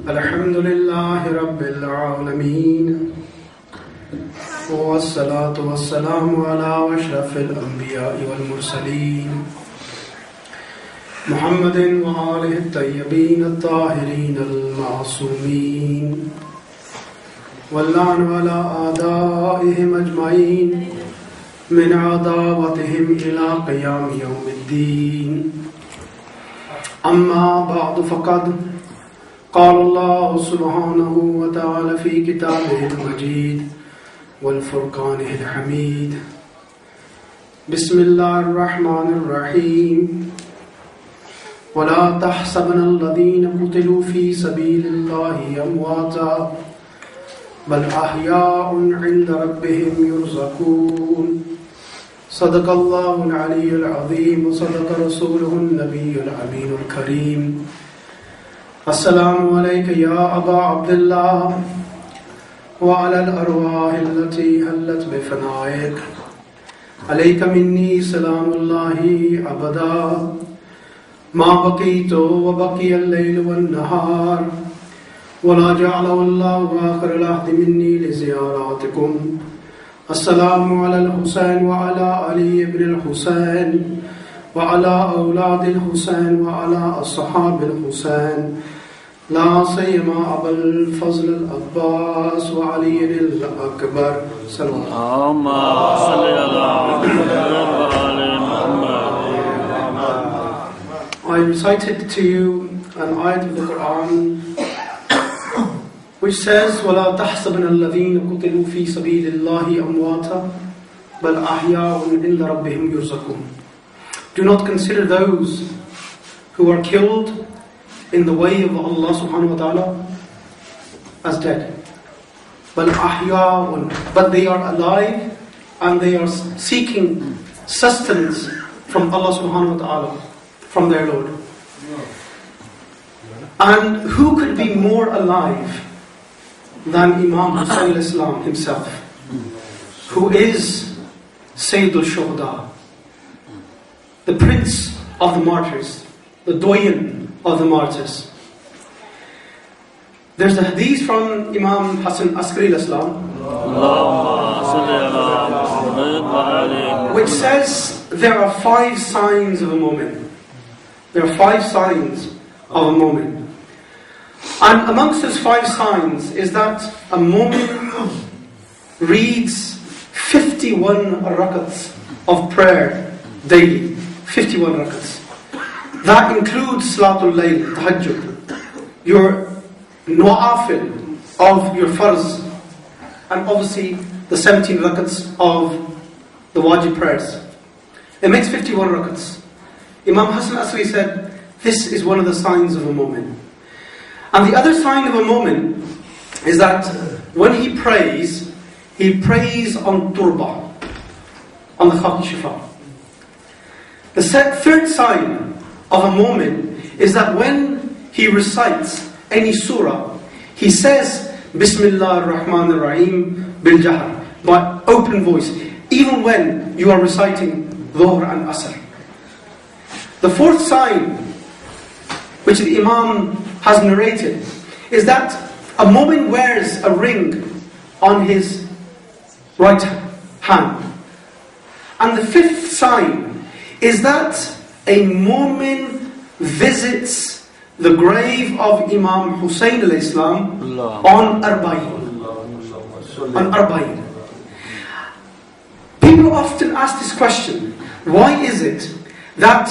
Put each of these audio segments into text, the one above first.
الحمد لله رب العالمين والصلاة والسلام على أشرف الأنبياء والمرسلين محمد وآله الطيبين الطاهرين المعصومين واللعن على أعدائهم أجمعين من عداوتهم إلى قيام يوم الدين. أما بعد فقد قال الله سبحانه وتعالى في كتابه المجيد والفرقانه الحميد. بسم الله الرحمن الرحيم. ولا تحسبن الذين قتلوا في سبيل الله أمواتا بل أحياء عند ربهم يرزقون. صدق الله العلي العظيم وصدق رسوله النبي الأمين الكريم. السلام عليك يا أبا عبد الله وعلى الأرواح التي هلت بفنائك. عليك مني سلام الله أبدا ما بقيت وبقي الليل والنهار ولا جعله الله آخر العهد مني لزياراتكم. السلام على الحسين وعلى علي بن الحسين وعلى أولاد الحسين وعلى أصحاب الحسين لا سيما أبا الفضل العباس وعلي الأكبر صلى الله عليه وسلم. I recited to you an ayat of the Quran which says وَلَا تَحْسَبْنَ الَّذِينَ قُتِلُوا فِي سَبِيلِ اللَّهِ أَمْوَاتًا بَلْ أَحْيَاءٌ عِنْدَ رَبِّهِمْ يُرْزَقُونَ. Do not consider those who are killed in the way of Allah subhanahu wa ta'ala as dead. بَلْ أَحْيَاءٌ, but they are alive and they are seeking sustenance from Allah subhanahu wa ta'ala, from their Lord. And who could be more alive than Imam Hussain al-Islam himself, who is Sayyidul Shuhada, the prince of the martyrs, the doyen of the martyrs. There's a hadith from Imam Hassan Askari al-Islam which says there are 5 signs of a moment. There are 5 signs of a moment. And amongst those 5 signs is that a moment reads 51 rakats of prayer daily. 51 rakats. That includes Salatul Layl, Tahajjud, your Nawafil of your Farz, and obviously the 17 rakats of the Wajib prayers. It makes 51 rakats. Imam Hassan Asri said, this is one of the signs of a moment. And the other sign of a moment is that when he prays on turba, on the khaki shifa. The third sign of a moment is that when he recites any surah, he says Bismillah ar-Rahman ar-Rahim bil-Jahr, by open voice, even when you are reciting Dhuhr and Asr. The fourth sign, which the Imam has narrated, is that a mu'min wears a ring on his right hand. And the fifth sign is that a mu'min visits the grave of Imam Hussain al-Islam on Arbaeen. On Arbaeen. People often ask this question, why is it that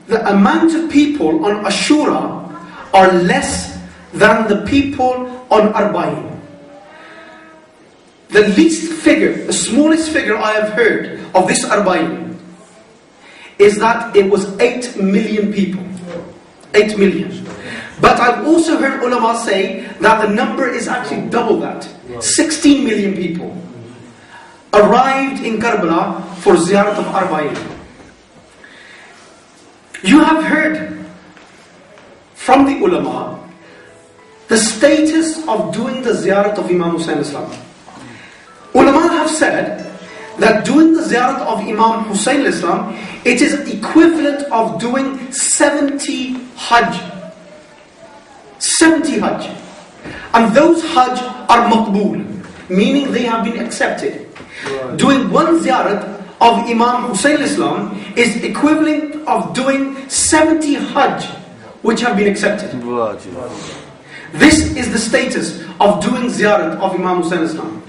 the amount of people on Ashura are less than the people on Arbaeen? The least figure, the smallest figure I have heard of this Arbaeen is that it was 8 million people. 8 million. But I've also heard ulama say that the number is actually double that. 16 million people arrived in Karbala for ziyarat of Arbaeen. You have heard from the ulama the status of doing the ziyarat of Imam Hussain al-Islam. Ulama have said that doing the ziyarat of Imam Hussain al-Islam, it is equivalent of doing 70 Hajj. 70 Hajj. And those Hajj are maqbool, meaning they have been accepted. Doing one ziyarat of Imam Hussain Islam is equivalent of doing 70 Hajj which have been accepted. This is the status of doing ziyarat of Imam Hussain Islam.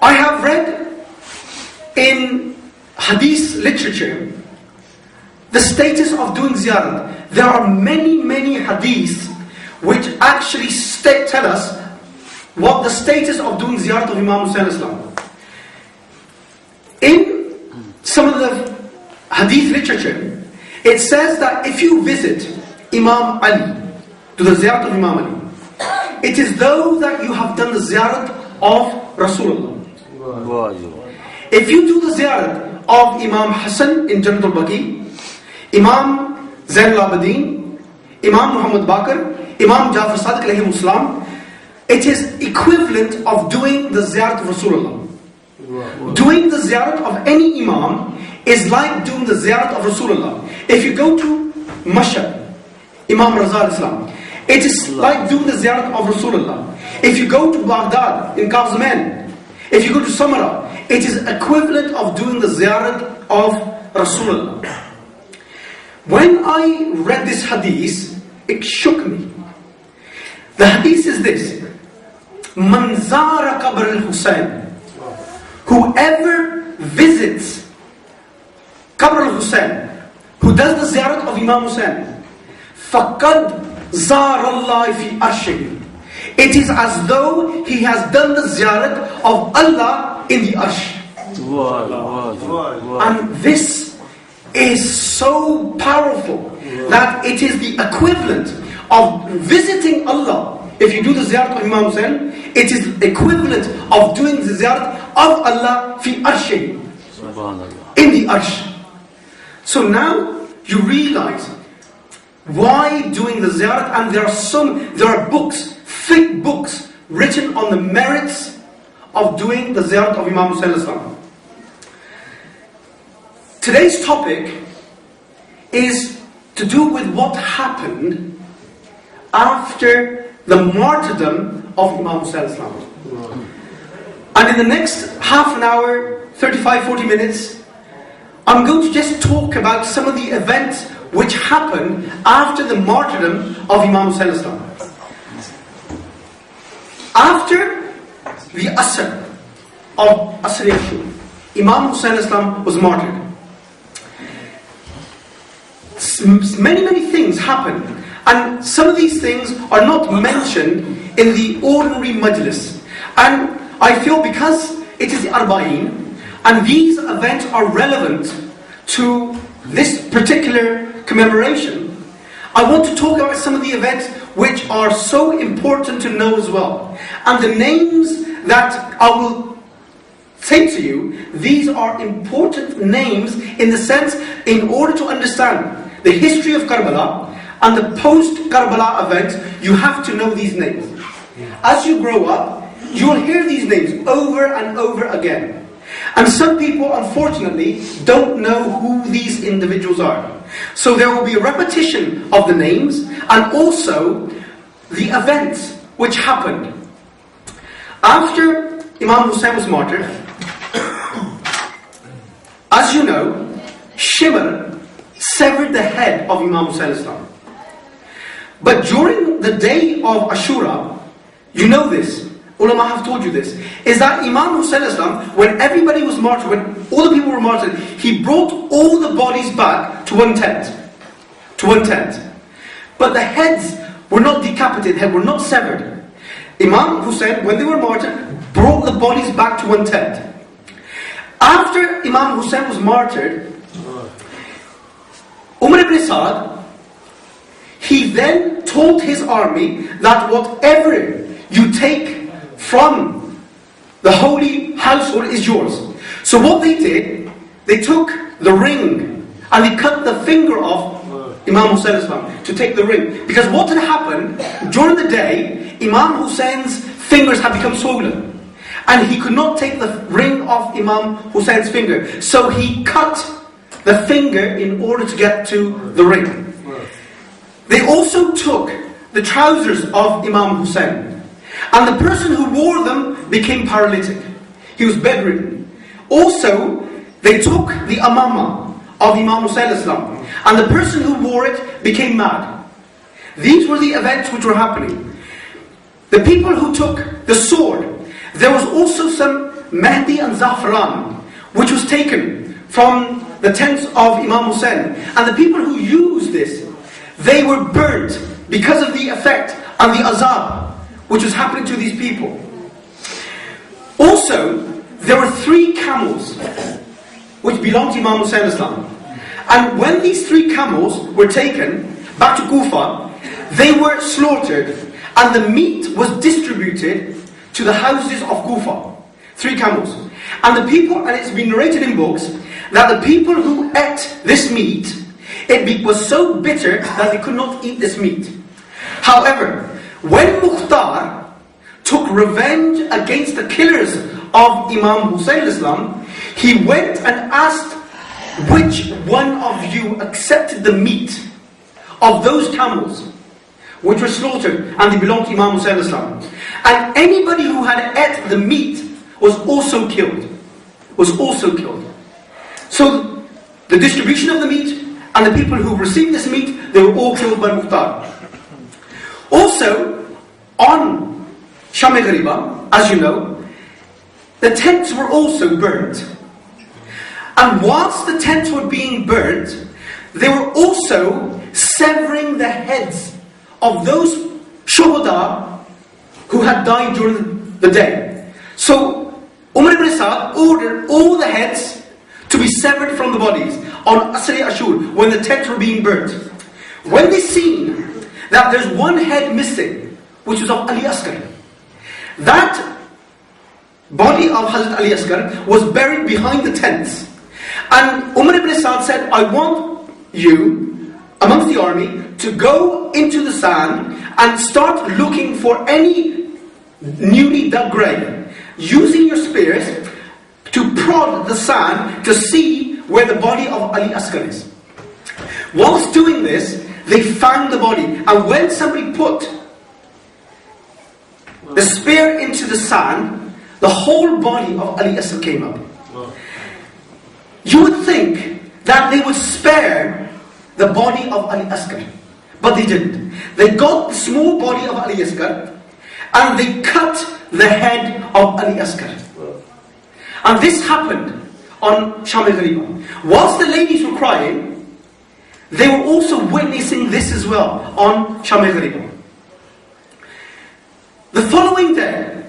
I have read in hadith literature the status of doing ziyarat. There are many hadiths which actually tell us what the status of doing ziyarat of Imam Hussain Islam. In some of the hadith literature, it says that if you visit Imam Ali, to the ziyarat of Imam Ali, it is though that you have done the ziyarat of Rasulullah. If you do the ziyarat of Imam Hassan in Jannat al-Baqi, Imam Zain al-Abidin, Imam Muhammad Baqir, Imam Jafar Sadiq alayhi salam, it is equivalent of doing the ziyarat of Rasulullah. Doing the ziyarat of any Imam is like doing the ziyarat of Rasulullah. If you go to Mashhad, Imam Raza al-Islam, it is like doing the ziyarat of Rasulullah. If you go to Baghdad, in Kafzaman, if you go to Samara, it is equivalent of doing the ziyarat of Rasulullah. When I read this hadith, it shook me. The hadith is this: Manzoor Hussain, whoever visits Qabr al-Hussain, who does the ziyarat of Imam Hussain, faqad zar Allah fi arshih. It is as though he has done the ziyarat of Allah in the arsh. And this is so powerful that it is the equivalent of visiting Allah. If you do the ziyarat of Imam Hussain, it is equivalent of doing the ziyarat of Allah fi arshih, in the arsh. So now you realize why doing the ziyarat, and there are books, thick books, written on the merits of doing the ziyarat of Imam Hussain Islam. Today's topic is to do with what happened after the martyrdom of Imam Hussain Islam. And in the next half an hour, 35-40 minutes, I'm going to just talk about some of the events which happened after the martyrdom of Imam Hussain Islam. After the Asr of Asr Yashur, Imam Hussain Islam was martyred. Many things happened, and some of these things are not mentioned in the ordinary majlis. And I feel because it is the Arbaeen, and these events are relevant to this particular commemoration, I want to talk about some of the events which are so important to know as well. And the names that I will say to you, these are important names in the sense, in order to understand the history of Karbala and the post-Karbala events, you have to know these names. As you grow up, you will hear these names over and over again. And some people, unfortunately, don't know who these individuals are. So there will be a repetition of the names and also the events which happened. After Imam Hussain was martyred, as you know, Shimr severed the head of Imam Hussain Islam. But during the day of Ashura, you know this, ulama have told you this, is that Imam Hussain Islam, when everybody was martyred, when all the people were martyred, he brought all the bodies back to one tent. But the heads were not decapitated, were not severed. Imam Hussain, when they were martyred, brought the bodies back to one tent. After Imam Hussain was martyred, Umar ibn Saad, he then told his army that whatever you take from the holy household is yours. So what they did, they took the ring and they cut the finger off Imam Hussain Islam to take the ring. Because what had happened, during the day, Imam Hussein's fingers had become swollen. And he could not take the ring off Imam Hussein's finger. So he cut the finger in order to get to the ring. They also took the trousers of Imam Hussain, and the person who wore them became paralytic. He was bedridden. Also, they took the amama of Imam Hussain Islam, and the person who wore it became mad. These were the events which were happening. The people who took the sword, there was also some Mehdi and Zafran, which was taken from the tents of Imam Hussain. And the people who used this, they were burnt because of the effect and the azab which was happening to these people. Also, there were 3 camels which belonged to Imam Hussain Islam. And when these 3 camels were taken back to Kufa, they were slaughtered and the meat was distributed to the houses of Kufa. 3 camels. And the people, and it's been narrated in books, that the people who ate this meat, it was so bitter that they could not eat this meat. However, when Mukhtar took revenge against the killers of Imam Hussain Islam, he went and asked, which one of you accepted the meat of those camels which were slaughtered and they belonged to Imam Hussain Islam? And anybody who had ate the meat was also killed. So the distribution of the meat and the people who received this meat, they were all killed by Mukhtar. Also, on Sham-e Ghariba, as you know, the tents were also burnt. And whilst the tents were being burnt, they were also severing the heads of those shuhada who had died during the day. So Umar ibn Sa'd ordered all the heads to be severed from the bodies on Asri Ashur when the tents were being burnt. When they seen that there's one head missing, which was of Ali Asghar, that body of Hazrat Ali Asghar was buried behind the tents. And Umar ibn Sa'd said, I want you, amongst the army, to go into the sand and start looking for any newly dug grave, using your spears to prod the sand to see where the body of Ali Asghar is. Whilst doing this, they found the body, and when somebody put the spear into the sand, the whole body of Ali Asghar came up. You would think that they would spare the body of Ali Asghar, but they didn't. They got the small body of Ali Asghar and they cut the head of Ali Asghar. And this happened on Sham-e Ghariba. Whilst the ladies were crying, they were also witnessing this as well on Sham-e Ghariba. The following day,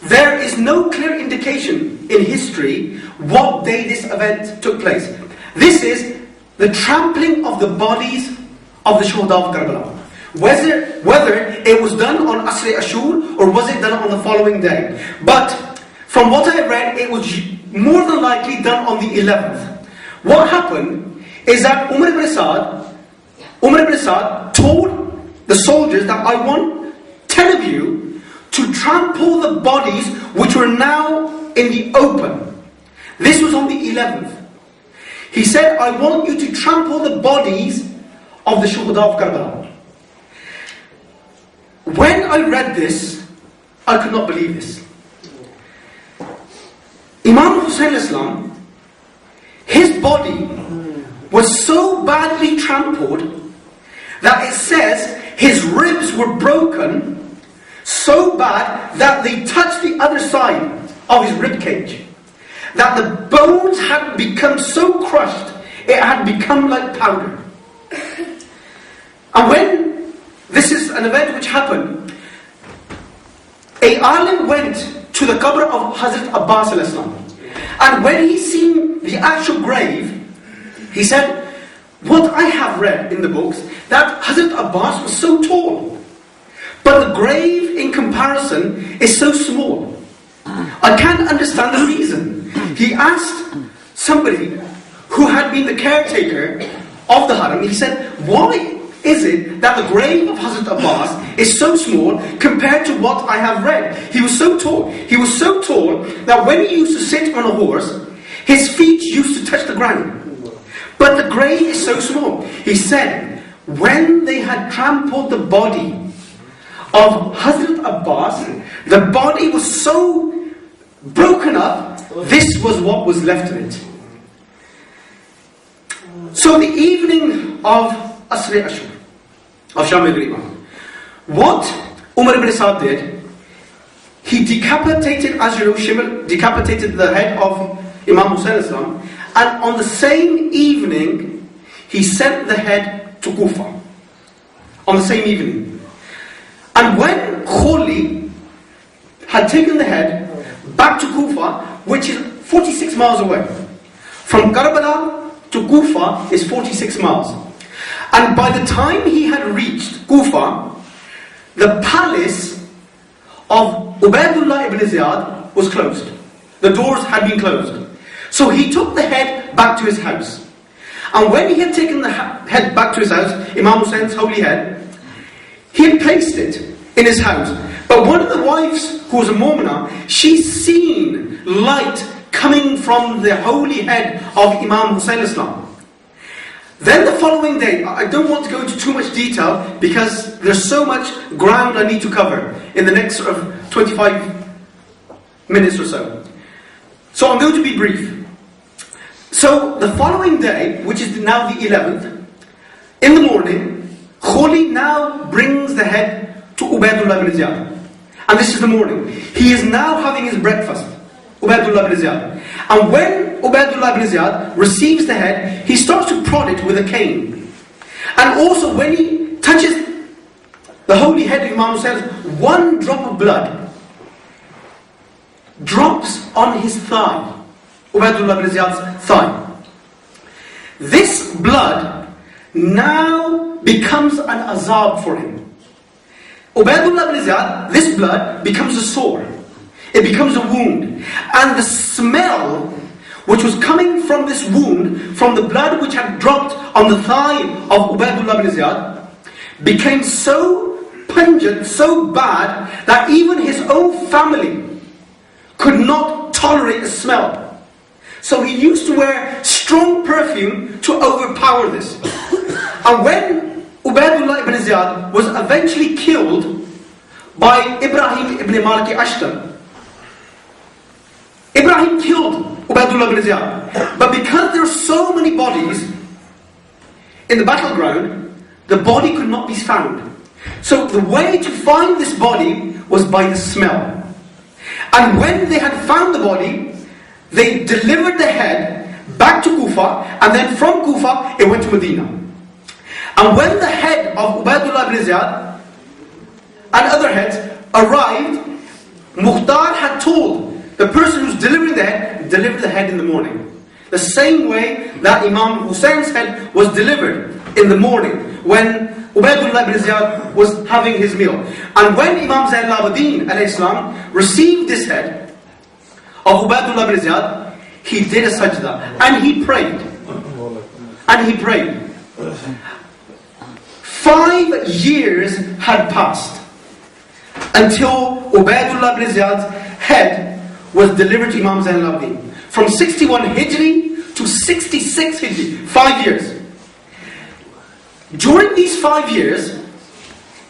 there is no clear indication in history what day this event took place. This is the trampling of the bodies of the Shuhada of Karbala. Whether it was done on Asri Ashur or was it done on the following day. But from what I read, it was more than likely done on the 11th. What happened is that Umar ibn Sa'd told the soldiers that I want 10 of you to trample the bodies which were now in the open. This was on the 11th. He said, I want you to trample the bodies of the Shuhada of Karbala. When I read this, I could not believe this. Imam Hussain Islam, his body was so badly trampled that it says his ribs were broken so bad that they touched the other side of his rib cage. That the bones had become so crushed, it had become like powder. And when this is an event which happened, a alim went to the qabr of Hazrat Abbas al-Islam. And when he seen the actual grave, he said, what I have read in the books, that Hazrat Abbas was so tall, but the grave in comparison is so small. I can't understand the reason. He asked somebody who had been the caretaker of the haram, he said, why is it that the grave of Hazrat Abbas is so small compared to what I have read? He was so tall. He was so tall that when he used to sit on a horse, his feet used to touch the ground. But the grave is so small. He said, when they had trampled the body of Hazrat Abbas, the body was so broken up, this was what was left of it. So the evening of Asr Ashur, of Sham al-Ghariba, what Umar ibn Sa'd did, he decapitated, as you know, decapitated the head of Imam Hussain Islam, and on the same evening, he sent the head to Kufa. On the same evening. And when Kholi had taken the head back to Kufa, which is 46 miles away, from Karbala to Kufa is 46 miles. And by the time he had reached Kufa, the palace of Ubaydullah ibn Ziyad was closed. The doors had been closed. So he took the head back to his house. And when he had taken the head back to his house, Imam Hussein's holy head, he had placed it in his house. But one of the wives, who was a Mu'minah, she's seen light coming from the holy head of Imam Hussain Islam. Then the following day, I don't want to go into too much detail because there's so much ground I need to cover in the next sort of 25 minutes or so. So I'm going to be brief. So the following day, which is now the 11th, in the morning, Kholi now brings the head to Ubaydullah ibn Ziyad. And this is the morning. He is now having his breakfast, Ubaydullah ibn Ziyad. And when Ubaydullah ibn Ziyad receives the head, he starts to prod it with a cane. And also when he touches the holy head of Imam Hussain, one drop of blood drops on his thigh, Ubaydullah ibn Ziyad's thigh. This blood now becomes an azab for him. Ubaydullah ibn Ziyad, this blood becomes a sore. It becomes a wound. And the smell which was coming from this wound, from the blood which had dropped on the thigh of Ubaydullah ibn Ziyad, became so pungent, so bad, that even his own family could not tolerate the smell. So he used to wear strong perfume to overpower this. And when Ubaydullah ibn Ziyad was eventually killed by Ibrahim ibn Maliki Ashtar, Ibrahim killed Ubaydullah ibn Ziyad. But because there were so many bodies in the battleground, the body could not be found. So the way to find this body was by the smell. And when they had found the body, they delivered the head back to Kufa, and then from Kufa it went to Medina. And when the head of Ubaydullah ibn Ziyad and other heads arrived, Mukhtar had told the person who's delivering the head, deliver the head in the morning. The same way that Imam Hussein's head was delivered in the morning when Ubaydullah ibn Ziyad was having his meal. And when Imam Zayn al-Abidin al-Islam received this head of Ubaydullah ibn Ziyad, he did a sajda and he prayed. And he prayed. 5 years had passed until Ubaydullah ibn Ziyad's head was delivered to Imam Zayn al-Abidin. From 61 Hijri to 66 Hijri, 5 years. During these 5 years,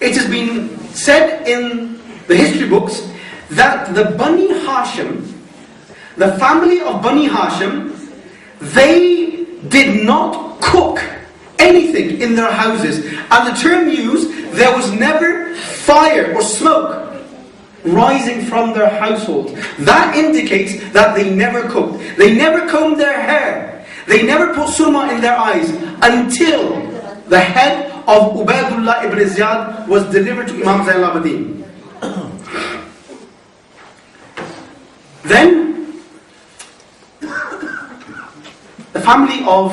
it has been said in the history books that the Bani Hashim, the family of Bani Hashim, they did not cook anything in their houses. And the term used, there was never fire or smoke rising from their household. That indicates that they never cooked. They never combed their hair. They never put surma in their eyes until the head of Ubaydullah ibn Ziyad was delivered to Imam Zayn al-Abidin. Then the family of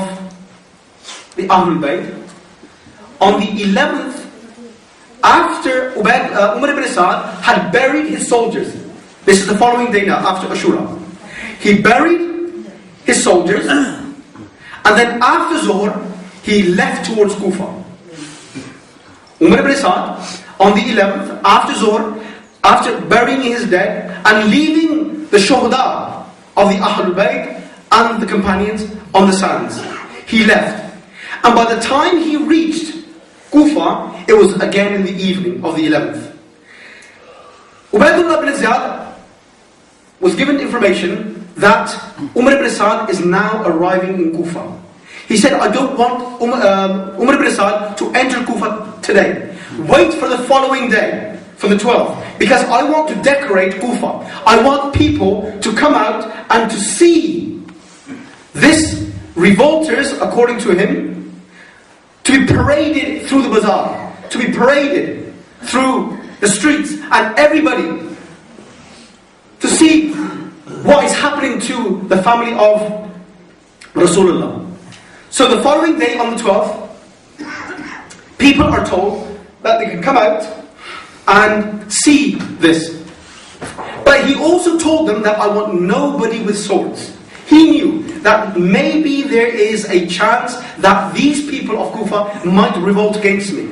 the Ahlul Bayt, on the 11th, after Umar ibn Sa'd had buried his soldiers, this is the following day now, after Ashura, he buried his soldiers, and then after Zuhr, he left towards Kufa. Umar ibn Sa'd, on the 11th, after Zuhr, after burying his dead, and leaving the shuhada of the Ahlul Bayt and the companions on the sands, he left. And by the time he reached Kufa, it was again in the evening of the 11th. Ubaydullah ibn Ziyad was given information that Umar ibn Sa'd is now arriving in Kufa. He said, I don't want Umar ibn Sa'd to enter Kufa today. Wait for the following day, for the 12th, because I want to decorate Kufa. I want people to come out and to see this revolters, according to him, to be paraded through the bazaar, to be paraded through the streets, and everybody to see what is happening to the family of Rasulullah. So the following day, on the 12th, people are told that they can come out and see this. But he also told them that I want nobody with swords. He knew that maybe there is a chance that these people of Kufa might revolt against me.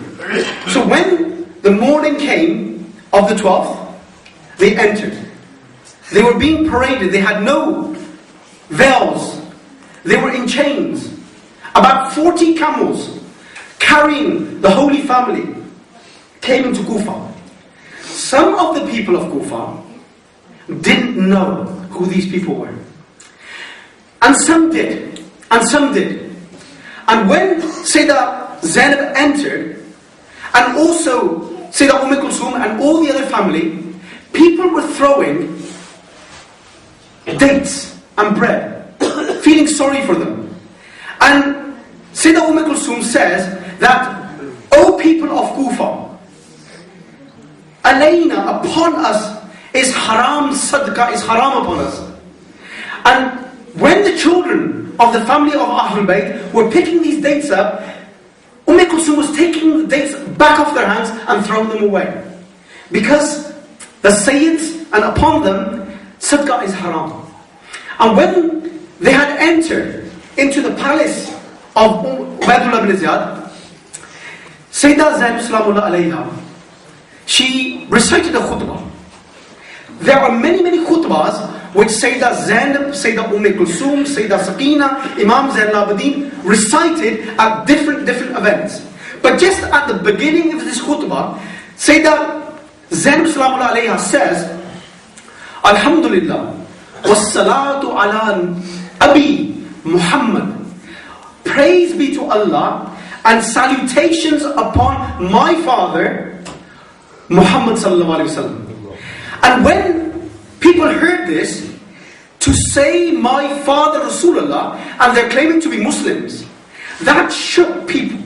So when the morning came of the 12th, they entered. They were being paraded. They had no veils. They were in chains. About 40 camels carrying the Holy Family came into Kufa. Some of the people of Kufa didn't know who these people were. And some did. And some did. And when Sayyidah Zainab entered, and also Sayyidah Kulthum and all the other family, people were throwing dates and bread, feeling sorry for them. And Sayyidah Kulthum says that, O people of Kufa, alayna, upon us is haram, sadaqah is haram upon us. And when the children of the family of Ahlul Bayt were picking these dates up, Kulthum was taking the dates back off their hands and throwing them away. Because the Sayyids, and upon them, sadaqah is haram. And when they had entered into the palace of Ubaydullah ibn Ziyad, Sayyidah Zainab Salamullah alayha, she recited a khutbah. There are many khutbahs which Sayyidah Zainab, Sayyidah Kulthum, Sayyidah Sakina, Imam Zain al-Abidin recited at different events. But just at the beginning of this khutbah, Sayyidah Zainab Salamullah alayha says, Alhamdulillah, wassalatu ala Abi Muhammad. Praise be to Allah and salutations upon my father, Muhammad sallallahu alaihi wasallam. And when people heard this, to say my father Rasulullah, and they're claiming to be Muslims, that shook people.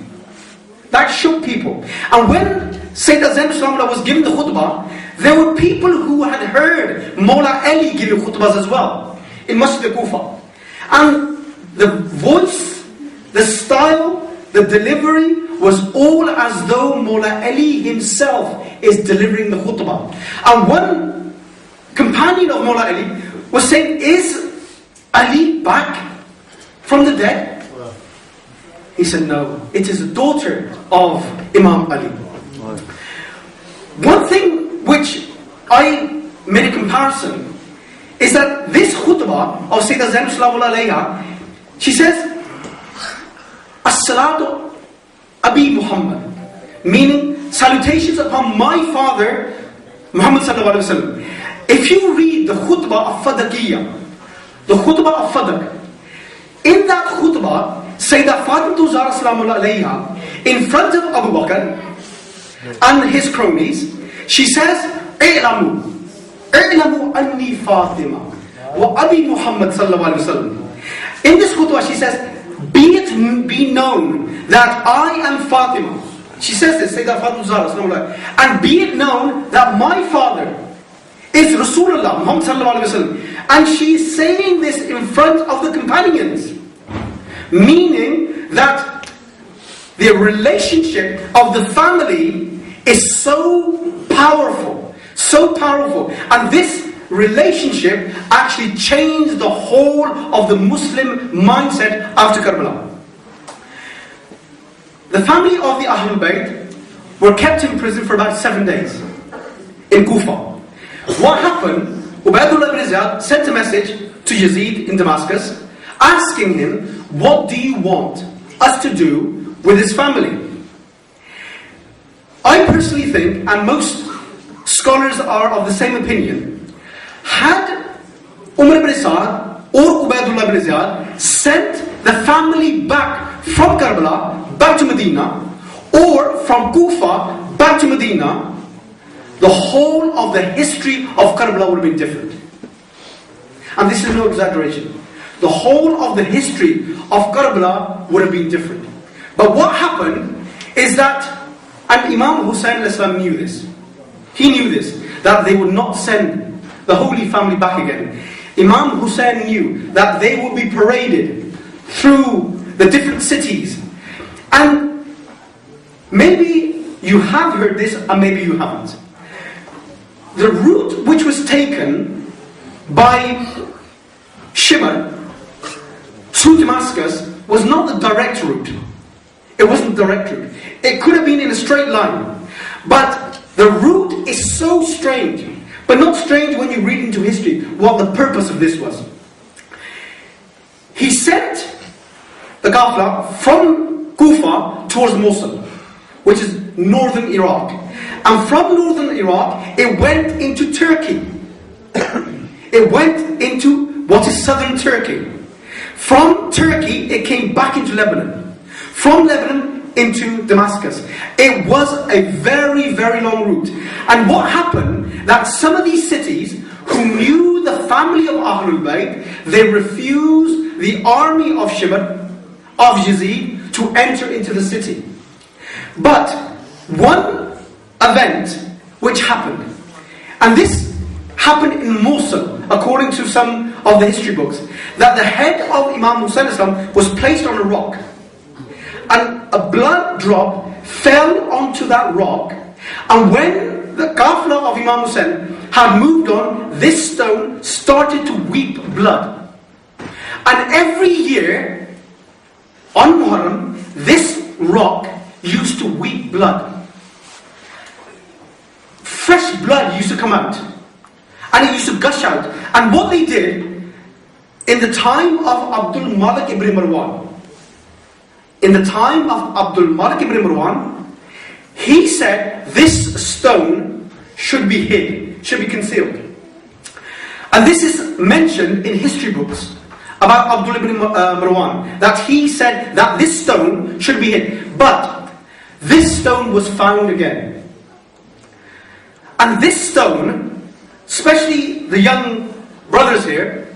That shook people. And when Sayyidah Zainab Salamullah was giving the khutbah, there were people who had heard Mawla Ali giving khutbahs as well in Masjid al-Kufa. And the voice, the style, the delivery was all as though Mawla Ali himself is delivering the khutbah. And one companion of Mawla Ali was saying, is Ali back from the dead? He said, no, it is the daughter of Imam Ali. One thing which I made a comparison is that this khutbah of Sayyidah Zainab Salamullah alayha, she says, As-salatu Abi Muhammad, meaning salutations upon my father Muhammad sallallahu alaihi wasallam. If you read the khutbah of Fadaqiyya, the khutbah of Fadaq, in that khutbah, Sayyidah Fatimah Zahra Salamullah alayha, in front of Abu Bakr and his cronies, she says, I'lamu anni Fatima wa Abi Muhammad sallallahu alaihi wasallam. In this khutbah she says, be known that I am Fatima. She says this, Sayyidah Fatimah Zahra, and be it known that my father is Rasulullah, Muhammad sallallahu alaihi wasallam. And she's saying this in front of the companions, meaning that the relationship of the family is so powerful, and this relationship actually changed the whole of the Muslim mindset after Karbala. The family of the Ahlul Bayt were kept in prison for about 7 days in Kufa. What happened? Ubaydullah ibn Ziyad sent a message to Yazid in Damascus, asking him, what do you want us to do with his family? I personally think, and most scholars are of the same opinion, had Umar ibn Sa'd or Ubaidullah ibn Ziyad sent the family back from Karbala back to Medina, or from Kufa back to Medina, the whole of the history of Karbala would have been different. And this is no exaggeration. The whole of the history of Karbala would have been different. But what happened is that, and Imam Hussain knew this. He knew this, that they would not send the Holy Family back again. Imam Hussain knew that they would be paraded through the different cities. And maybe you have heard this, and maybe you haven't. The route which was taken by Shimr to Damascus was not the direct route. It wasn't the direct route. It could have been in a straight line. But the route is so strange. But not strange when you read into history what the purpose of this was. He sent the Qafla from Kufa towards Mosul, which is northern Iraq. And from northern Iraq, it went into Turkey. It went into what is southern Turkey. From Turkey, it came back into Lebanon. From Lebanon into Damascus. It was a very, very long route. And what happened, that some of these cities who knew the family of Ahlul Bayt, they refused the army of Shimr, of Yazid, to enter into the city. But one event which happened, and this happened in Mosul, according to some of the history books, that the head of Imam Hussain was placed on a rock, and a blood drop fell onto that rock, and when the Qafla of Imam Hussain had moved on, this stone started to weep blood. And every year, on Muharram, this rock used to weep blood. Fresh blood used to come out. And it used to gush out. And what they did, in the time of Abdul Malik ibn Marwan, he said this stone should be hid, should be concealed. And this is mentioned in history books about Abdul ibn Marwan, that he said that this stone should be hid. But this stone was found again. And this stone, especially the young brothers here,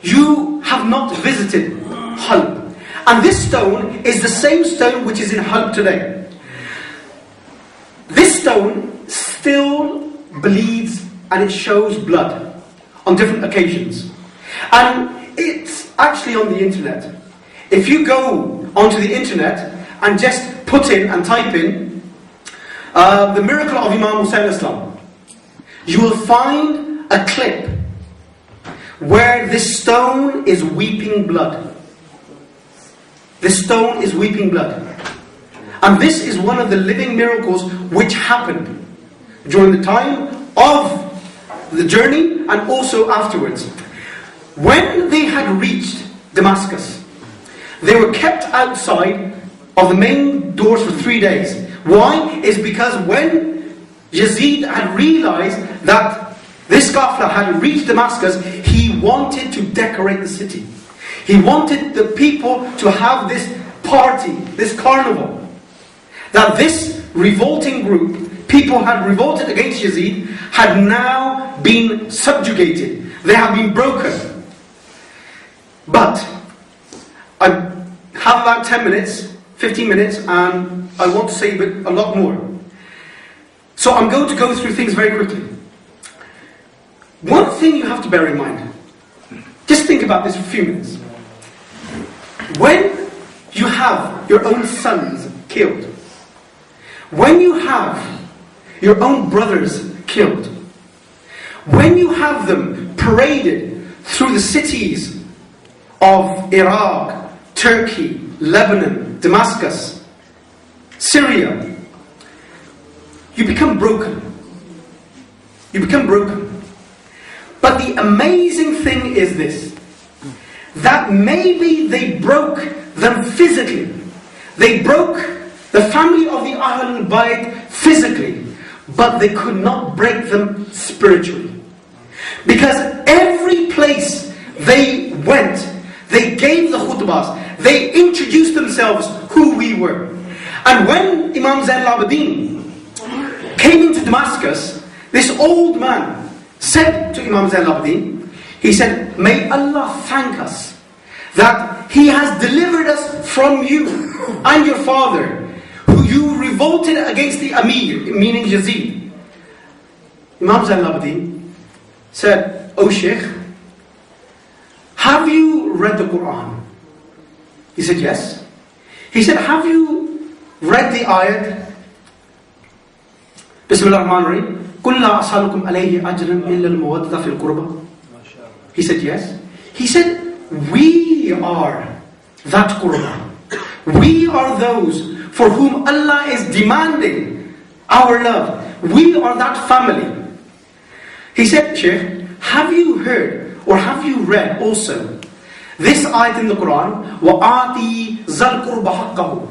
you have not visited Halb. And this stone is the same stone which is in Halb today. This stone still bleeds and it shows blood on different occasions. And it's actually on the internet. If you go onto the internet and just put in and type in the miracle of Imam Hussain Islam, you will find a clip where this stone is weeping blood. This stone is weeping blood. And this is one of the living miracles which happened during the time of the journey and also afterwards. When they had reached Damascus, they were kept outside of the main doors for 3 days. Why? It's because when Yazid had realized that this Qafla had reached Damascus, he wanted to decorate the city. He wanted the people to have this party, this carnival. That this revolting group, people had revolted against Yazid, had now been subjugated. They have been broken. But I have about 10 minutes, 15 minutes, and I want to say a lot more. So I'm going to go through things very quickly. One thing you have to bear in mind, just think about this for a few minutes. When you have your own sons killed, when you have your own brothers killed, when you have them paraded through the cities of Iraq, Turkey, Lebanon, Damascus, Syria, you become broken. You become broken. But the amazing thing is this, that maybe they broke them physically. They broke the family of the Ahlul Bayt physically, but they could not break them spiritually. Because every place they went, they gave the khutbahs, they introduced themselves who we were. And when Imam Zain al-Abidin came into Damascus, this old man said to Imam Zain al-Abidin, he said, "May Allah thank us that He has delivered us from you and your father, who you revolted against the Amir," meaning Yazid. Imam Zain al-Abidin said, "O Shaykh, have you read the Quran?" He said, "Yes." He said, "Have you read the ayat, Bismillah ar-Rahman ar-Rahim, قُلْ لَا أَسْأَلُكُمْ عَلَيْهِ أَجْرًا إِلَّا الْمَوَدَّةَ فِي الْقُرْبَى?" He said, "Yes." He said, "We are that qurba. We are those for whom Allah is demanding our love. We are that family." He said, "Shaykh, have you heard or have you read also this ayat in the Quran, وَآتِ ذَا الْقُرْبَ حَقَّهُ,"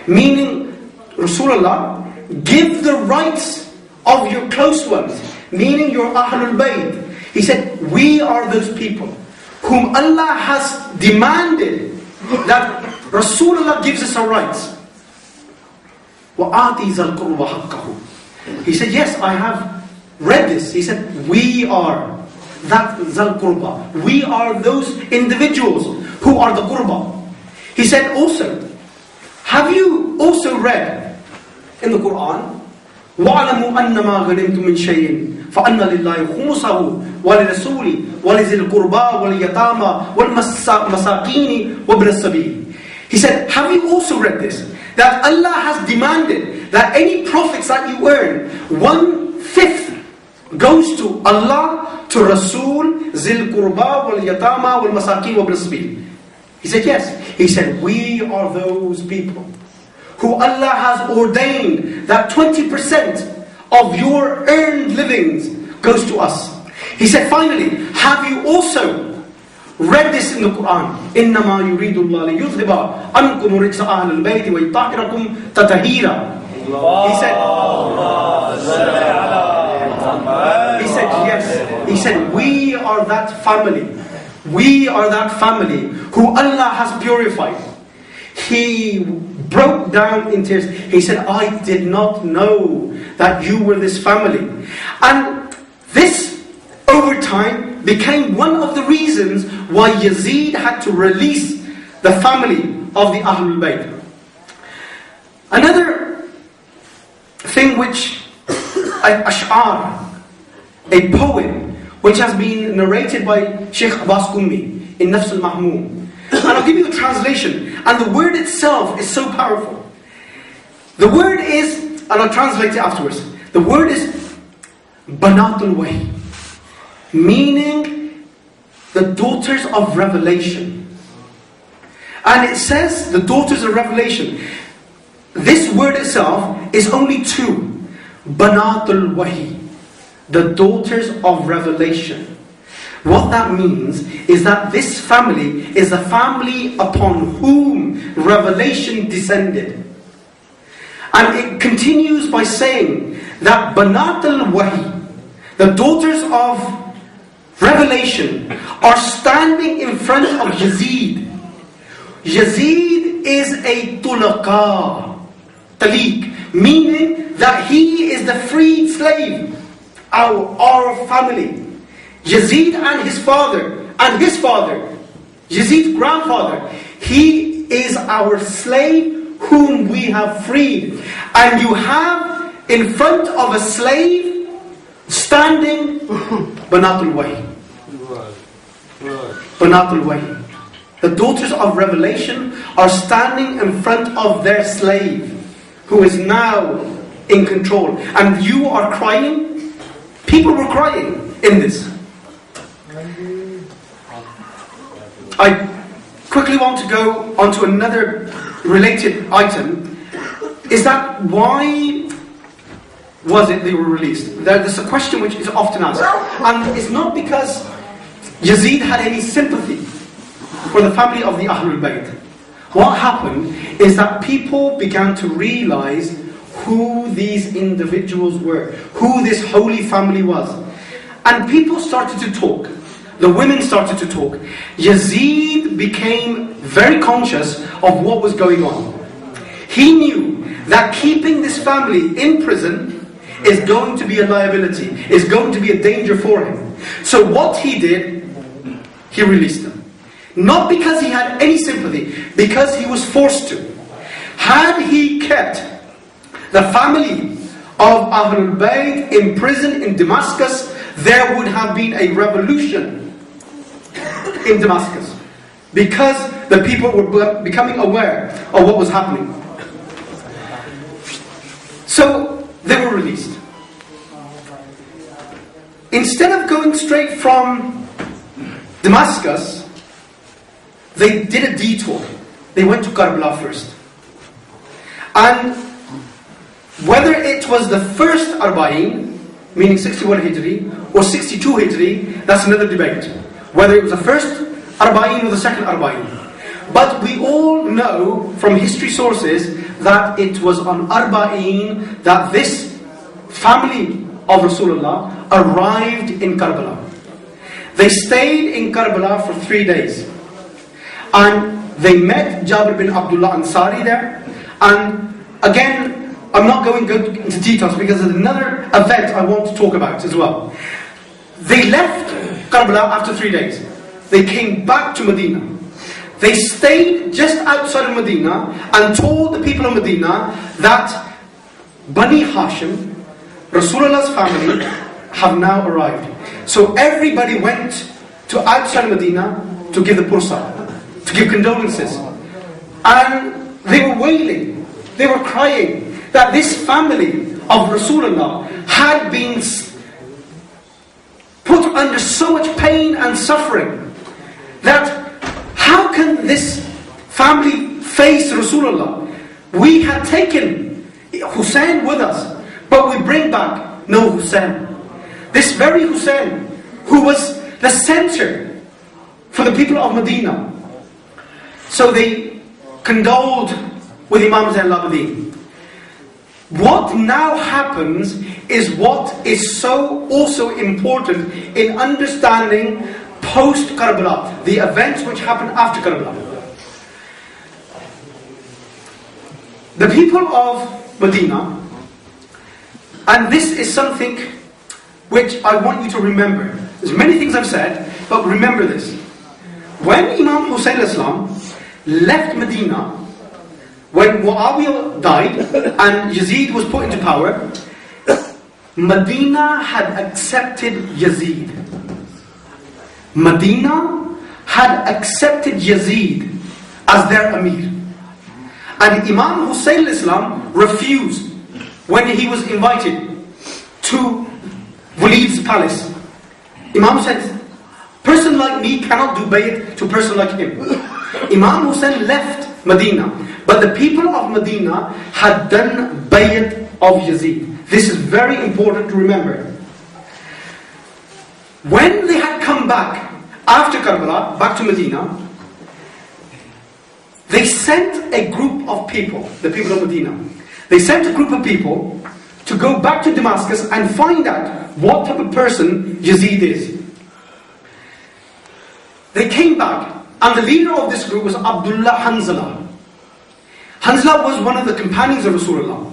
meaning, Rasulullah, give the rights of your close ones, meaning your Ahlul Bayt. He said, we are those people whom Allah has demanded that Rasulullah gives us our rights. وَآتِ ذَا الْقُرْبَ حَقَّهُ. He said, yes, I have read this. He said, we are that Zal Qurba. We are those individuals who are the Qurba. He said also, have you also read in the Quran, وَعْلَمُوا أَنَّمَا غَنِمْتُم مِّن شَيْءٍ فَأَنَّ لِلَّهِ خُمُسَهُ وَلِلرَّسُولِ وَلِذِي الْقُرْبَى وَالْيَتَامَى وَالْمَسَاكِينِ وَابْنِ السَّبِيلِ. He said, have you also read this? That Allah has demanded that any profits that you earn, 1/5 goes to Allah, to Rasul, Zil Qurba, wal Yatama, wal Masakin, wal Sabil. He said, yes. He said, we are those people who Allah has ordained that 20% of your earned livings goes to us. He said, finally, have you also read this in the Quran? إِنَّمَا يُرِيدُ اللَّهُ لِيُذْهِبَ عَنْكُمُ الرِّجْسَ أَهْلَ الْبَيْتِ وَيُطَهِّرَكُمْ تَطْهِيرًا. He said, yes. He said, we are that family. We are that family who Allah has purified. He broke down in tears. He said, I did not know that you were this family. And this, over time, became one of the reasons why Yazid had to release the family of the Ahlul Bayt. Another thing which, an ash'ar, a poem, which has been narrated by Sheikh Abbas Qummi in Nafs al-Mahmoom. And I'll give you the translation. And the word itself is so powerful. The word is, and I'll translate it afterwards. The word is Banatul Wahi, meaning the daughters of revelation. And it says the daughters of revelation. This word itself is only two. Banatul Wahi, the daughters of revelation. What that means is that this family is a family upon whom revelation descended. And it continues by saying that Banat al-Wahi, the daughters of revelation, are standing in front of Yazid. Yazid is a tulaqa, taliq, meaning that he is the freed slave, our family. Yazid and his father, Yazid's grandfather, he is our slave whom we have freed. And you have in front of a slave standing Banatul Wahi. Banatul Wahi. The daughters of revelation are standing in front of their slave who is now in control. And you are crying. People were crying in this. I quickly want to go on to another related item. Is that why was it they were released? There's a question which is often asked. And it's not because Yazid had any sympathy for the family of the Ahlul Bayt. What happened is that people began to realize who these individuals were, who this holy family was. And people started to talk. The women started to talk. Yazid became very conscious of what was going on. He knew that keeping this family in prison is going to be a liability, is going to be a danger for him. So what he did, he released them. Not because he had any sympathy, because he was forced to. Had he kept the family of Ahlul Bayt in prison in Damascus, there would have been a revolution in Damascus, because the people were becoming aware of what was happening. So they were released. Instead of going straight from Damascus, they did a detour. They went to Karbala first. And whether it was the first Arbaeen, meaning 61 Hijri, or 62 Hijri, that's another debate. Whether it was the first Arbaeen or the second Arbaeen. But we all know from history sources that it was on Arbaeen that this family of Rasulullah arrived in Karbala. They stayed in Karbala for 3 days. And they met Jabir bin Abdullah Ansari there. And again, I'm not going into details because there's another event I want to talk about as well. They left Karbala after 3 days. They came back to Medina. They stayed just outside of Medina and told the people of Medina that Bani Hashim, Rasulullah's family, have now arrived. So everybody went to outside Medina to give the pursa, to give condolences. And they were wailing, they were crying that this family of Rasulullah had been put under so much pain and suffering that how can this family face Rasulullah? We had taken Hussein with us, but we bring back no Hussein. This very Hussein who was the center for the people of Medina. So they condoled with Imam Zain al-Abidin. What now happens is what is so also important in understanding post-Karbala, the events which happened after Karbala. The people of Medina, and this is something which I want you to remember. There's many things I've said, but remember this. When Imam Hussain Islam left Medina, when Muawiya died and Yazid was put into power, Medina had accepted Yazid. Medina had accepted Yazid as their Amir. And Imam Hussain Islam refused when he was invited to Walid's palace. Imam said, person like me cannot do bayat to a person like him. Imam Hussain left Medina, but the people of Medina had done bayat of Yazid. This is very important to remember. When they had come back after Karbala, back to Medina, they sent a group of people, the people of Medina. They sent a group of people to go back to Damascus and find out what type of person Yazid is. They came back, and the leader of this group was Abdullah Hanzala. Hanzala was one of the companions of Rasulullah.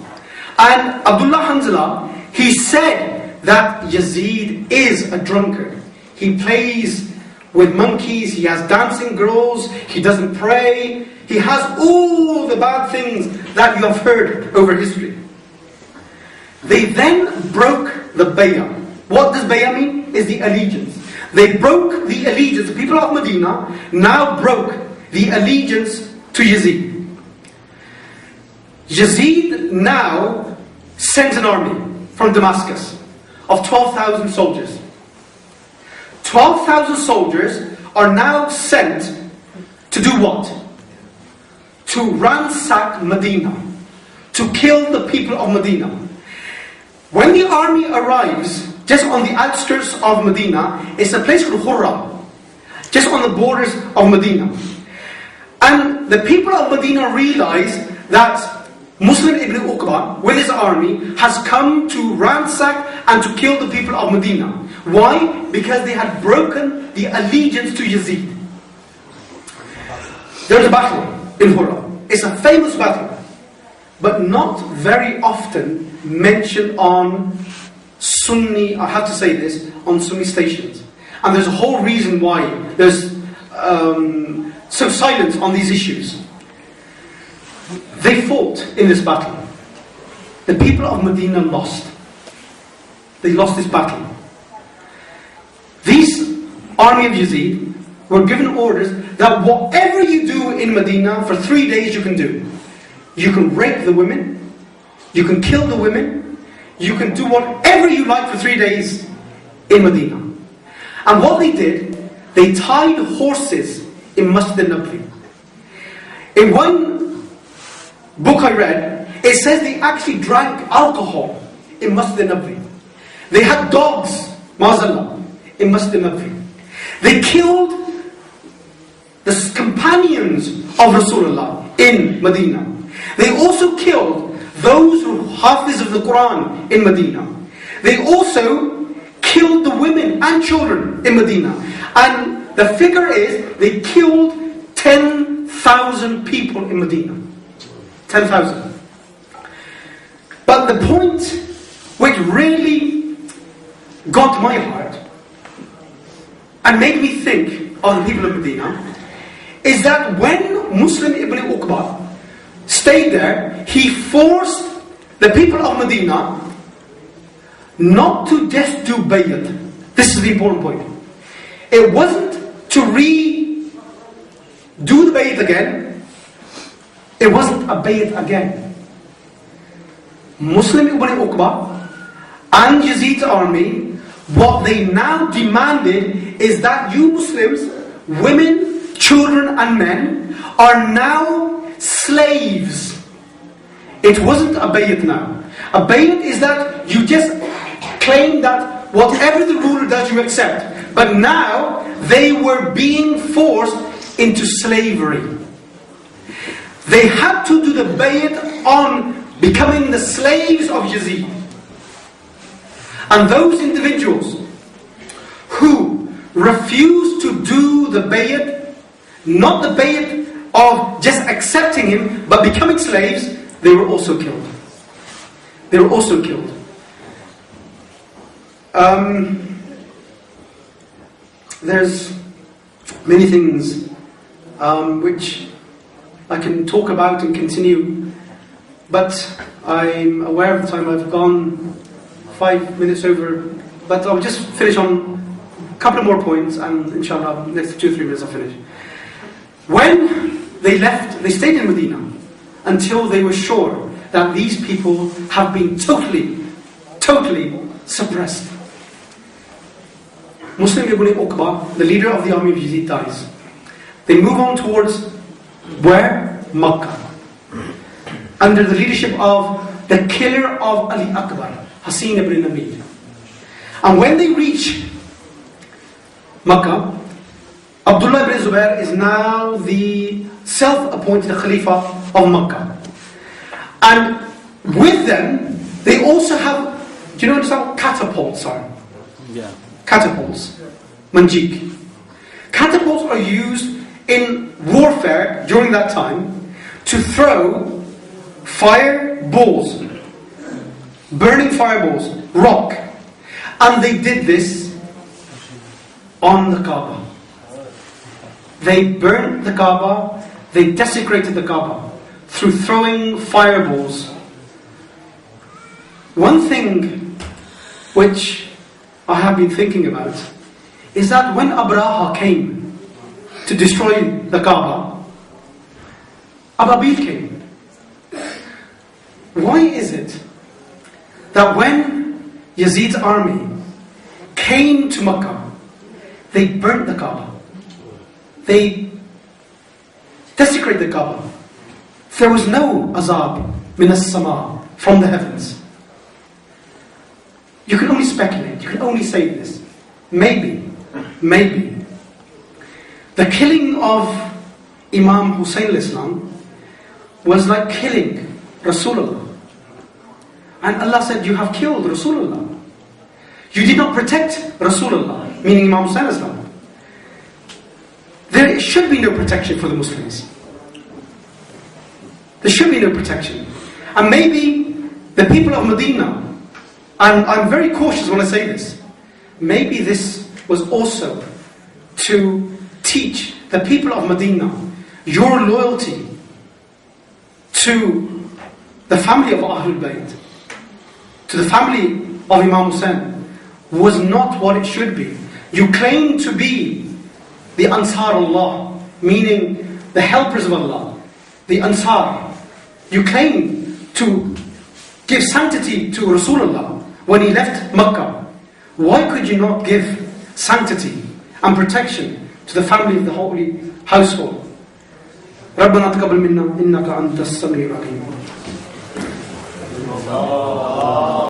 And Abdullah Hanzala, he said that Yazid is a drunkard. He plays with monkeys, he has dancing girls, he doesn't pray, he has all the bad things that you have heard over history. They then broke the bay'ah. What does bay'ah mean? Is the allegiance. They broke the allegiance. The people of Medina now broke the allegiance to Yazid. Yazid now sends an army from Damascus of 12,000 soldiers. 12,000 soldiers are now sent to do what? To ransack Medina, to kill the people of Medina. When the army arrives just on the outskirts of Medina, it's a place called Hurra, just on the borders of Medina. And the people of Medina realize that Muslim ibn Uqba, with his army, has come to ransack and to kill the people of Medina. Why? Because they had broken the allegiance to Yazid. There's a battle in Hura. It's a famous battle, but not very often mentioned on Sunni, I have to say this, on Sunni stations. And there's a whole reason why there's so silence on these issues. They fought in this battle. The people of Medina lost. They lost this battle. These army of Yazid were given orders that whatever you do in Medina for 3 days you can do. You can rape the women, you can kill the women, you can do whatever you like for 3 days in Medina. And what they did, they tied horses in Masjid al-Nabawi. In one book I read, it says they actually drank alcohol in Masjid al-Nabawi. They had dogs, Ma'azallah, in Masjid al-Nabawi. They killed the companions of Rasulullah in Medina. They also killed those who hafiz of the Quran in Medina. They also killed the women and children in Medina. And the figure is, they killed 10,000 people in Medina. 10,000. But the point which really got my heart and made me think of the people of Medina is that when Muslim ibn Uqba stayed there, he forced the people of Medina not to just do bayat. This is the important point. It wasn't to do the bayat again. It wasn't a bayat again. Muslim ibn Uqba and Yazid's army, what they now demanded is that you Muslims, women, children and men, are now slaves. It wasn't a bayat now. A bayat is that you just claim that whatever the ruler does you accept. But now they were being forced into slavery. They had to do the bayat on becoming the slaves of Yazid. And those individuals who refused to do the bayat, not the bayat of just accepting him, but becoming slaves, they were also killed. They were also killed. There's many things which I can talk about and continue, but I'm aware of the time. I've gone 5 minutes over, but I'll just finish on a couple of more points, and inshallah, next 2 or 3 minutes I'll finish. When they left, they stayed in Medina until they were sure that these people have been totally suppressed. Muslim ibn Uqba, the leader of the army of Yazid, dies. They move on towards where? Makkah. Under the leadership of the killer of Ali Akbar, Hussain ibn Newport. And when they reach Makkah, Abdullah ibn Zubair is now the self-appointed Khalifa of Makkah. And with them, they also have, do you know what catapults are? Yeah. Catapults. Manjik. Catapults are used in warfare during that time to throw fireballs, burning fireballs, rock. And they did this on the Kaaba. They burnt the Kaaba, they desecrated the Kaaba through throwing fireballs. One thing which I have been thinking about is that when Abraha came to destroy the Kaaba, Ababil came. Why is it that when Yazid's army came to Mecca, they burnt the Kaaba? They desecrated the Kaaba. There was no azab min as-sama, from the heavens. You can only speculate, you can only say this. Maybe. The killing of Imam Hussain al-Islam was like killing Rasulullah. And Allah said, you have killed Rasulullah. You did not protect Rasulullah, meaning Imam Hussain Islam. There should be no protection for the Muslims. There should be no protection. And maybe the people of Medina, and I'm very cautious when I say this, maybe this was also to teach the people of Medina your loyalty to the family of Ahlul Bayt, to the family of Imam Hussain, was not what it should be. You claim to be the Ansar Allah, meaning the helpers of Allah, the Ansar. You claim to give sanctity to Rasulullah when he left Mecca. Why could you not give sanctity and protection to the family of the holy household? ربنا تقبل منا إنك أنت السميع العليم.